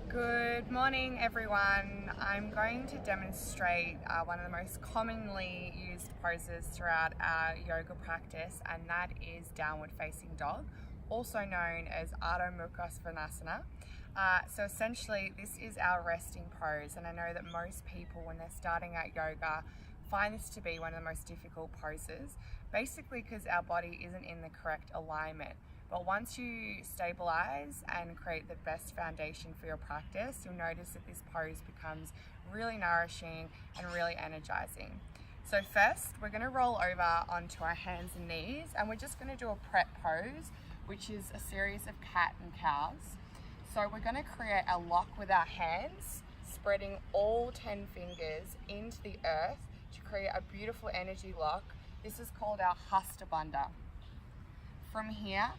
Good morning everyone. I'm going to demonstrate one of the most commonly used poses throughout our yoga practice, and that is downward facing dog, also known as Ardha Mukha Svanasana. So essentially this is our resting pose, and I know that most people when they're starting out yoga find this to be one of the most difficult poses, basically because our body isn't in the correct alignment. But once you stabilize and create the best foundation for your practice, you'll notice that this pose becomes really nourishing and really energizing. So first, we're going to roll over onto our hands and knees, and we're just going to do a prep pose, which is a series of cat and cows. So we're going to create a lock with our hands, spreading all 10 fingers into the earth to create a beautiful energy lock. This is called our Hasta Bandha. From here,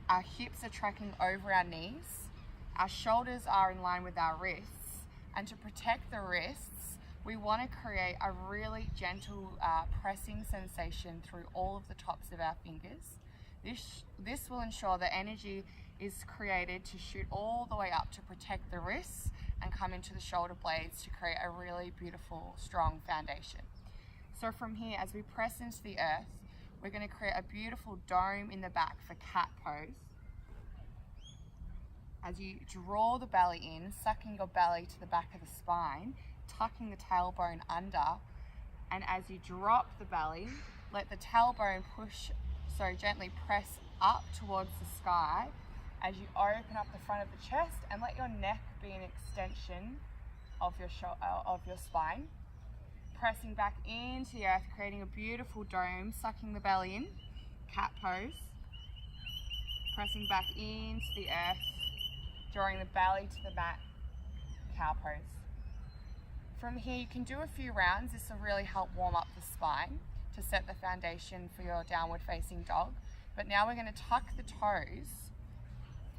our hips are tracking over our knees, our shoulders are in line with our wrists, and to protect the wrists, we want to create a really gentle pressing sensation through all of the tops of our fingers. This will ensure that energy is created to shoot all the way up to protect the wrists and come into the shoulder blades to create a really beautiful, strong foundation. So from here, as we press into the earth, we're going to create a beautiful dome in the back for cat pose. As you draw the belly in, sucking your belly to the back of the spine, tucking the tailbone under, and as you drop the belly, let the tailbone gently press up towards the sky as you open up the front of the chest and let your neck be an extension of your spine. Pressing back into the earth, creating a beautiful dome, sucking the belly in, cat pose. Pressing back into the earth, drawing the belly to the mat, cow pose. From here, you can do a few rounds. This will really help warm up the spine to set the foundation for your downward facing dog. But now we're going to tuck the toes,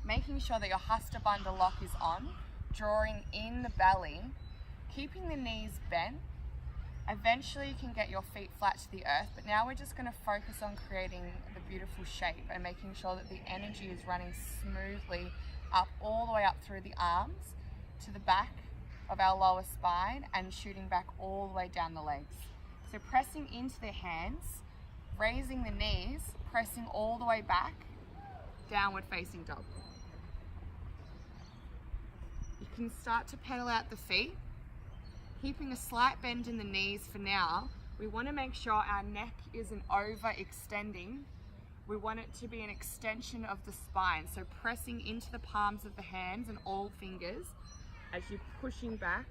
making sure that your Hasta Bandha lock is on, drawing in the belly, keeping the knees bent. Eventually you can get your feet flat to the earth, but now we're just going to focus on creating the beautiful shape and making sure that the energy is running smoothly up all the way up through the arms to the back of our lower spine and shooting back all the way down the legs. So pressing into the hands, raising the knees, pressing all the way back, downward facing dog. You can start to pedal out the feet, keeping a slight bend in the knees for now. We want to make sure our neck isn't overextending. We want it to be an extension of the spine. So pressing into the palms of the hands and all fingers as you're pushing back,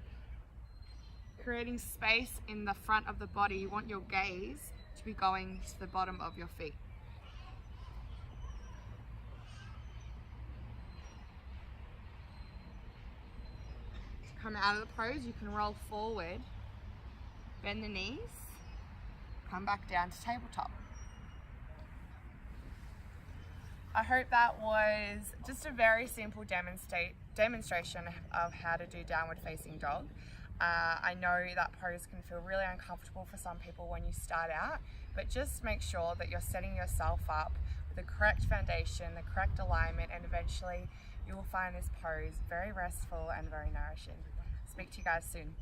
creating space in the front of the body. You want your gaze to be going to the bottom of your feet. Come out of the pose, you can roll forward, bend the knees, come back down to tabletop. I hope that was just a very simple demonstration of how to do downward facing dog. I know that pose can feel really uncomfortable for some people when you start out, but just make sure that you're setting yourself up with the correct foundation, the correct alignment, and eventually you will find this pose very restful and very nourishing. Speak to you guys soon.